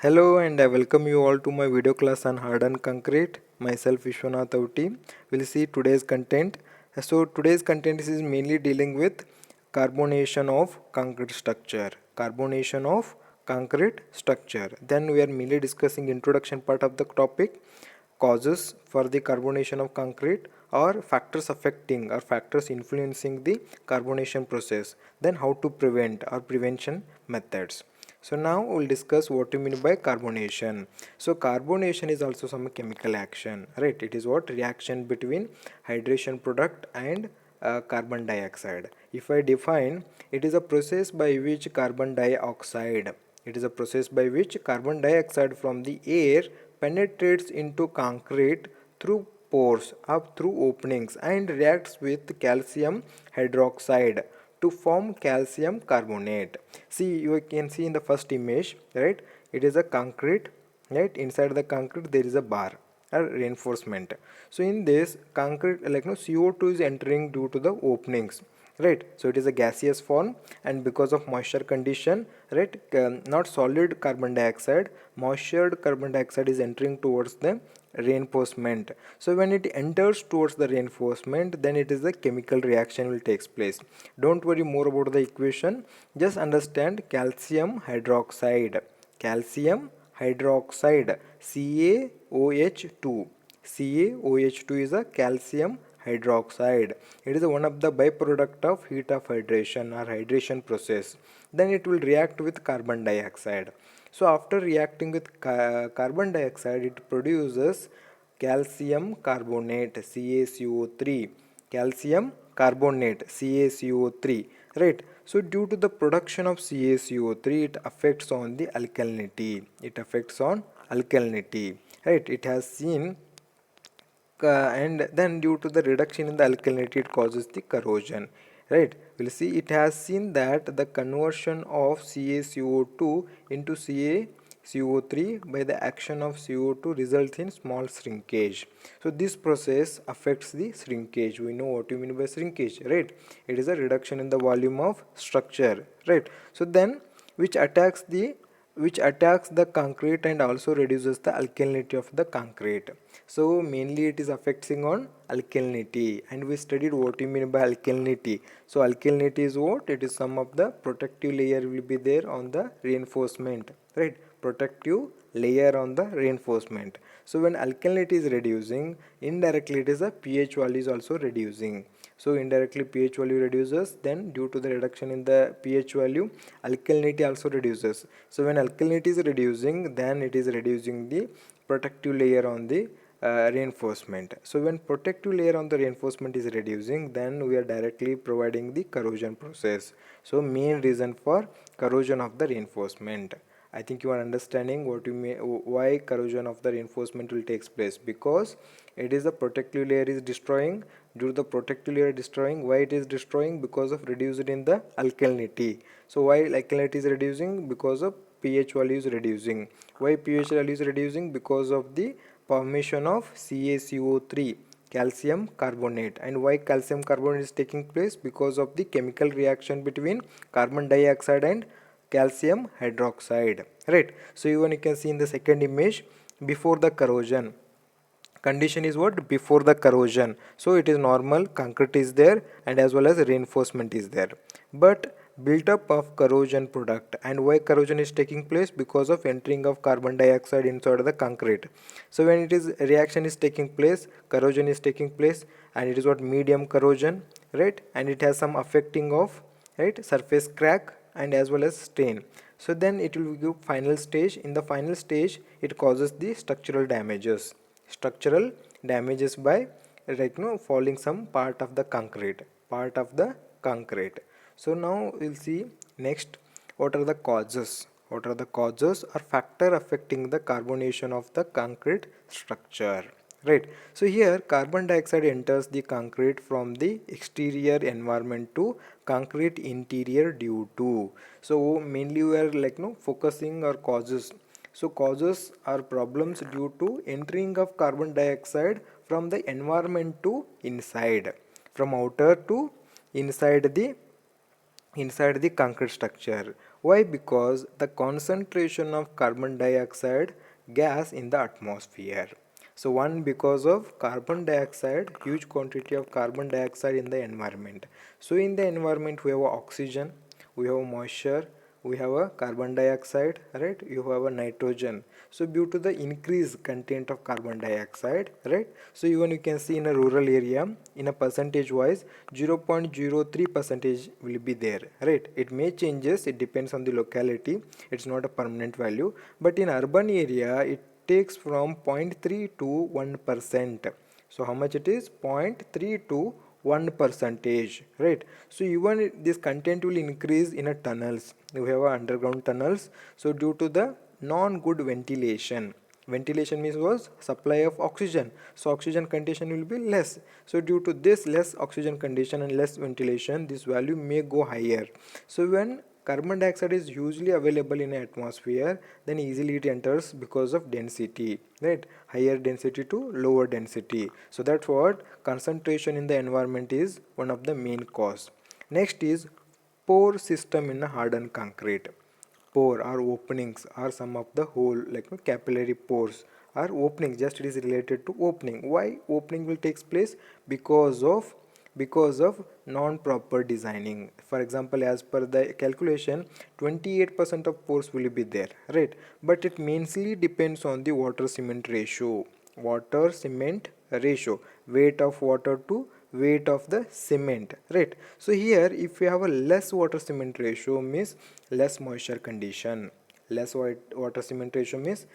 Hello and I welcome you all to my video class on hardened concrete. Myself Vishwanath Auti. We'll see today's content. So today's content is mainly dealing with carbonation of concrete structure. Carbonation of concrete structure. Then we are mainly discussing introduction part of the topic, causes for the carbonation of concrete or factors affecting or factors influencing the carbonation process. Then how to prevent or prevention methods. So now we'll discuss what you mean by carbonation. So carbonation is also some chemical action, right? It is what reaction between hydration product and carbon dioxide. If I define, it is a process by which carbon dioxide, it is a process by which carbon dioxide from the air penetrates into concrete through pores up through openings and reacts with calcium hydroxide to form calcium carbonate. See, you can see in the first image, right? It is a concrete, right? Inside the concrete there is a bar or reinforcement. So in this concrete, like no CO2 is entering due to the openings, right? So it is a gaseous form, and because of moisture condition, right, not solid carbon dioxide, moistured carbon dioxide is entering towards the reinforcement. So when it enters towards the reinforcement, then it is a chemical reaction will takes place. Don't worry more about the equation, just understand calcium hydroxide, calcium hydroxide, CaOH2. CaOH2 is a calcium hydroxide. It is one of the byproduct of heat of hydration or hydration process. Then it will react with carbon dioxide. So after reacting with carbon dioxide, it produces calcium carbonate, CaCO3. Calcium carbonate, CaCO3, right? So due to the production of CaCO3, it affects on the alkalinity. It affects on alkalinity, right? It has seen and then due to the reduction in the alkalinity, it causes the corrosion, right? We'll see, it has seen that the conversion of CaCO2 into CaCO3 by the action of CO2 results in small shrinkage. So this process affects the shrinkage. We know what you mean by shrinkage, right? It is a reduction in the volume of structure, right? So then which attacks the concrete and also reduces the alkalinity of the concrete. So mainly it is affecting on alkalinity, and we studied what you mean by alkalinity. So alkalinity is what? It is some of the protective layer will be there on the reinforcement, right? Protective layer on the reinforcement. So when alkalinity is reducing, indirectly it is a pH value is also reducing. So indirectly pH value reduces, then due to the reduction in the pH value, alkalinity also reduces. So when alkalinity is reducing, then it is reducing the protective layer on the reinforcement. So when protective layer on the reinforcement is reducing, then we are directly providing the corrosion process. So main reason for corrosion of the reinforcement. I think you are understanding what you may, why corrosion of the reinforcement will takes place, because it is the protective layer is destroying. Due to the protective layer destroying, why it is destroying? Because of reduced in the alkalinity. So why alkalinity is reducing? Because of pH value is reducing. Why pH value is reducing? Because of the formation of CaCO3, calcium carbonate. And why calcium carbonate is taking place? Because of the chemical reaction between carbon dioxide and calcium hydroxide, right? So even you can see in the second image, before the corrosion condition is what? Before the corrosion. So it is normal, concrete is there and as well as reinforcement is there, but built up of corrosion product. And why corrosion is taking place? Because of entering of carbon dioxide inside the concrete. So when it is reaction is taking place, corrosion is taking place, and it is what? Medium corrosion, right? And it has some affecting of, right, surface crack and as well as stain. So then it will give final stage. In the final stage, it causes the structural damages, by, like, falling some part of the concrete. So now we'll see next, what are the causes. What are the causes or factor affecting the carbonation of the concrete structure, right? So here carbon dioxide enters the concrete from the exterior environment to concrete interior due to. So mainly we are, like, focusing our causes. So causes are problems due to entering of carbon dioxide from the environment to inside, from outer to inside the concrete structure. Why? Because the concentration of carbon dioxide gas in the atmosphere. So one, because of carbon dioxide, huge quantity of carbon dioxide in the environment. So in the environment we have oxygen, we have moisture, we have a carbon dioxide, right? You have a nitrogen. So due to the increased content of carbon dioxide, right? So even you can see in a rural area, in a percentage wise, 0.03 percentage will be there, right? It may changes, it depends on the locality, it's not a permanent value, but in urban area it takes from 0.3 to 1%. So how much it is? 0.3 to 1 percentage, right? So even this content will increase in a tunnels. You have underground tunnels. So due to the non good ventilation, ventilation means was supply of oxygen, so oxygen condition will be less. So due to this less oxygen condition and less ventilation, this value may go higher. So when carbon dioxide is usually available in atmosphere, then easily it enters because of density, right? Higher density to lower density. So that's what concentration in the environment is one of the main cause. Next is pore system in a hardened concrete. Pore or openings are some of the hole, like capillary pores are openings, just it is related to opening. Why opening will takes place? Because of non-proper designing. For example, as per the calculation, 28% of pores will be there, right? But it mainly depends on the water cement ratio. Water cement ratio, weight of water to weight of the cement, right? So here if you have a less water cement ratio means less moisture condition. Less water cement ratio means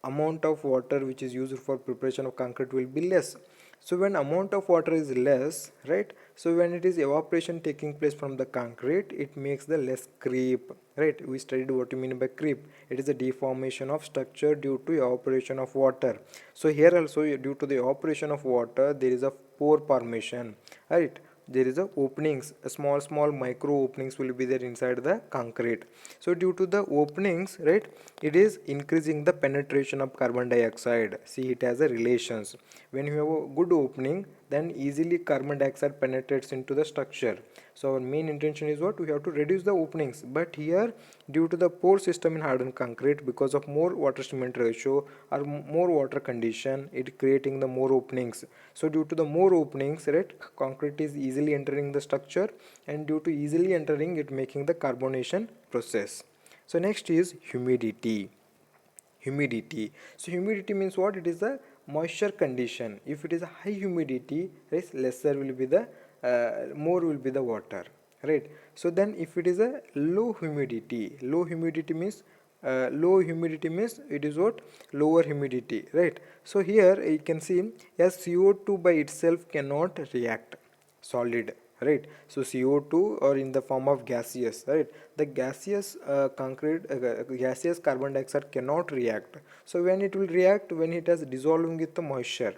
amount of water which is used for preparation of concrete will be less. So when amount of water is less, right, so when it is evaporation taking place from the concrete, it makes the less creep, right? We studied what you mean by creep. It is a deformation of structure due to evaporation of water. So here also due to the evaporation of water there is a pore formation, right? There is a openings, a small micro openings will be there inside the concrete. So due to the openings, right, it is increasing the penetration of carbon dioxide. See, it has a relations. When you have a good opening, then easily carbon dioxide penetrates into the structure. So our main intention is what? We have to reduce the openings. But here due to the pore system in hardened concrete, because of more water cement ratio or more water condition, it creating the more openings. So due to the more openings, right, concrete is easily entering the structure, and due to easily entering, it making the carbonation process. So next is humidity. So humidity means what? It is the moisture condition. If it is a high humidity, right, lesser will be the more will be the water, right? So then if it is a low humidity means it is what? Lower humidity, right? So here you can see as CO2 by itself cannot react solid, right? So CO2 or in the form of gaseous, right? The gaseous gaseous carbon dioxide cannot react. So when it will react? When it is dissolving with the moisture.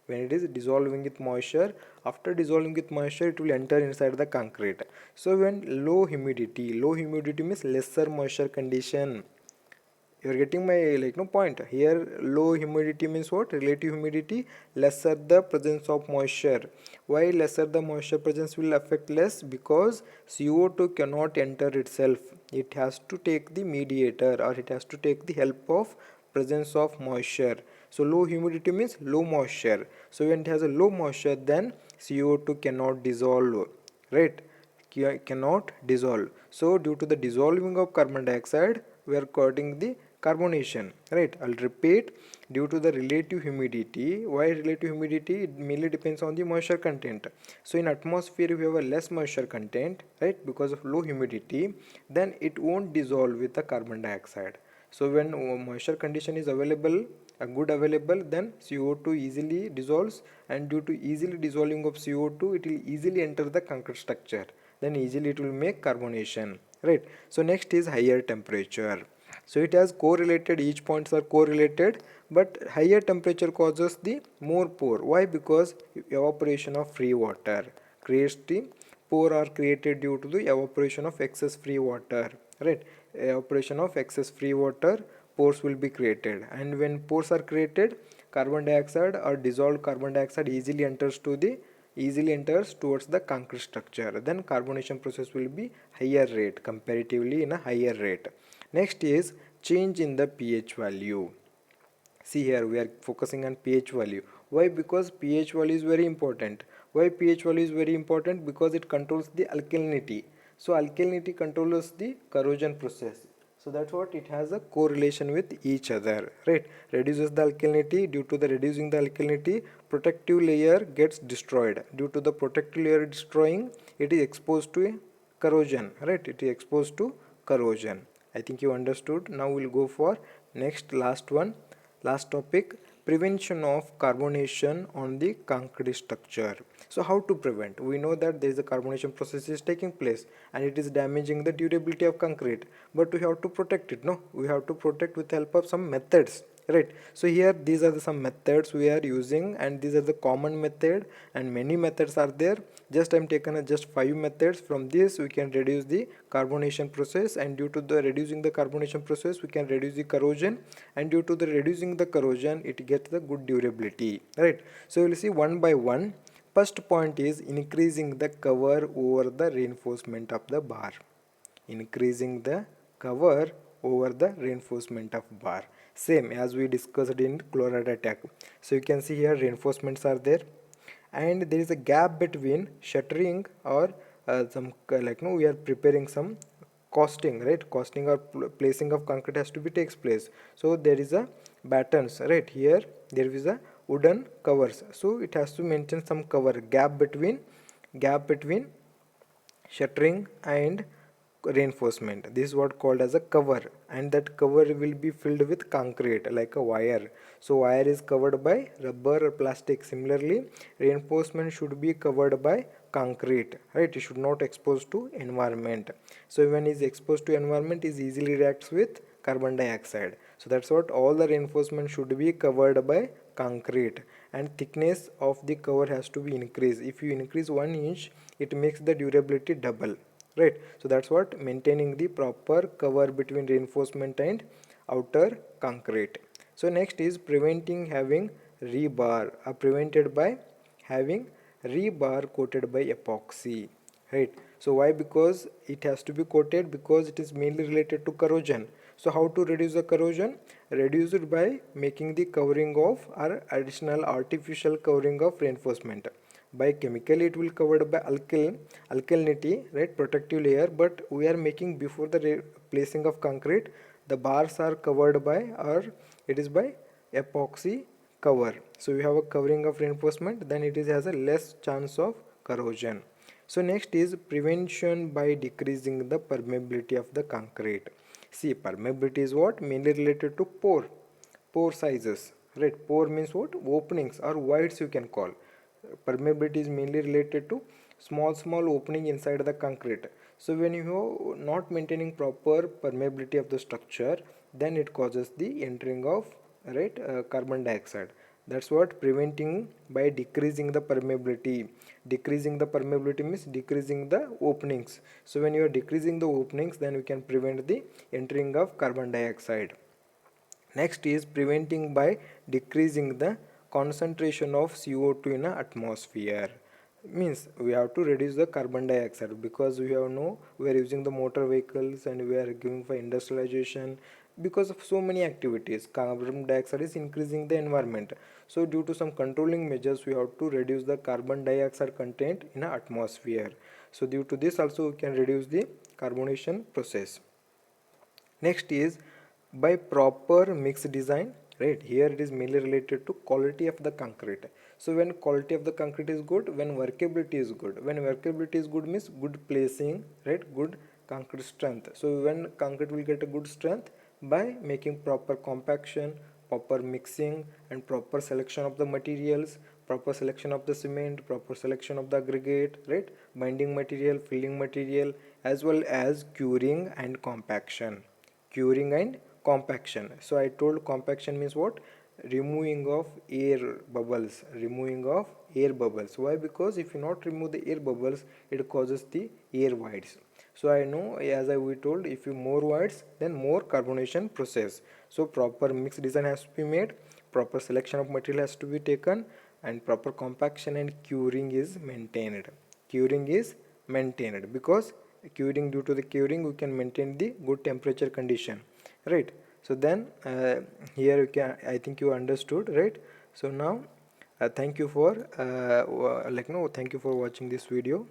When it is dissolving with moisture, after dissolving with moisture, it will enter inside the concrete. So when low humidity means lesser moisture condition. You're getting my point here. Low humidity means what? Relative humidity, lesser the presence of moisture. Why lesser the moisture presence will affect less? Because CO2 cannot enter itself, it has to take the mediator, or it has to take the help of presence of moisture. So low humidity means low moisture. So when it has a low moisture, then CO2 cannot dissolve, right? Cannot dissolve. So due to the dissolving of carbon dioxide, we are getting the carbonation, right? I'll repeat, due to the relative humidity. Why relative humidity? It mainly depends on the moisture content. So in atmosphere, if you have a less moisture content, right, because of low humidity, then it won't dissolve with the carbon dioxide. So when moisture condition is available, a good available, then CO2 easily dissolves, and due to easily dissolving of CO2, it will easily enter the concrete structure, then easily it will make carbonation, right? So next is higher temperature. So it has correlated, each points are correlated, but higher temperature causes the more pore. Why? Because evaporation of free water creates the pore are created due to the evaporation of excess free water, right? Evaporation of excess free water, pores will be created, and when pores are created, carbon dioxide or dissolved carbon dioxide easily enters to the easily enters towards the concrete structure, then carbonation process will be higher rate, comparatively in a higher rate. Next is change in the pH value. See here we are focusing on pH value. Why? Because pH value is very important. Why pH value is very important? Because it controls the alkalinity. So alkalinity controls the corrosion process. So that's what it has a correlation with each other, right? Reduces the alkalinity. Due to the reducing the alkalinity, protective layer gets destroyed. Due to the protective layer destroying, it is exposed to a corrosion, right? It is exposed to corrosion. I think you understood. Now we'll go for next last one. Last topic, prevention of carbonation on the concrete structure. So how to prevent? We know that there is a carbonation process is taking place and it is damaging the durability of concrete, but we have to protect it. No, we have to protect with the help of some methods, right? So here these are some methods we are using, and these are the common method, and many methods are there. Just I'm taken just 5 methods. From this we can reduce the carbonation process, and due to the reducing the carbonation process we can reduce the corrosion, and due to the reducing the corrosion it gets the good durability, right? So we'll see one by one. First point is increasing the cover over the reinforcement of the bar. Increasing the cover over the reinforcement of bar, same as we discussed in chloride attack. So you can see here reinforcements are there, and there is a gap between shuttering or some like no we are preparing some costing, right? Costing or placing of concrete has to be takes place. So there is a battens, right? Here there is a wooden covers, so it has to maintain some cover gap between shuttering and reinforcement. This is what called as a cover, and that cover will be filled with concrete like a wire. So wire is covered by rubber or plastic. Similarly, reinforcement should be covered by concrete, right? It should not expose to environment. So when is exposed to environment is easily reacts with carbon dioxide. So that's what all the reinforcement should be covered by concrete, and thickness of the cover has to be increased. If you increase 1 inch, it makes the durability double, right? So that's what maintaining the proper cover between reinforcement and outer concrete. So next is preventing having rebar, prevented by having rebar coated by epoxy, right? So why? Because it has to be coated, because it is mainly related to corrosion. So how to reduce the corrosion? Reduce it by making the covering of or additional artificial covering of reinforcement. By chemically it will covered by alkalinity, right? Protective layer, but we are making before the placing of concrete, the bars are covered by, or it is by epoxy cover. So we have a covering of reinforcement, then it is has a less chance of corrosion. So next is prevention by decreasing the permeability of the concrete. See, permeability is what? Mainly related to pore sizes, right? Pore means what? Openings or voids you can call. Permeability is mainly related to small opening inside the concrete. So when you are not maintaining proper permeability of the structure, then it causes the entering of, right, carbon dioxide. That's what preventing by decreasing the permeability. Decreasing the permeability means decreasing the openings. So when you are decreasing the openings, then we can prevent the entering of carbon dioxide. Next is preventing by decreasing the concentration of CO2 in the atmosphere. Means we have to reduce the carbon dioxide, because we have we are using the motor vehicles and we are giving for industrialization. Because of so many activities, carbon dioxide is increasing the environment. So due to some controlling measures, we have to reduce the carbon dioxide content in the atmosphere. So due to this also we can reduce the carbonation process. Next is by proper mix design, right? Here it is mainly related to quality of the concrete. So when quality of the concrete is good, when workability is good. When workability is good means good placing, right? Good concrete strength. So when concrete will get a good strength by making proper compaction, proper mixing, and proper selection of the materials, proper selection of the cement, proper selection of the aggregate, right? Binding material, filling material, as well as curing and compaction. Curing and compaction. So I told compaction means what? Removing of air bubbles. Removing of air bubbles. Why? Because if you not remove the air bubbles, it causes the air voids. So I know, as we told, if you more voids, then more carbonation process. So proper mix design has to be made, proper selection of material has to be taken, and proper compaction and curing is maintained. Curing is maintained because curing, due to the curing we can maintain the good temperature condition, right? So then here you can, I think you understood, right? So now thank you for thank you for watching this video.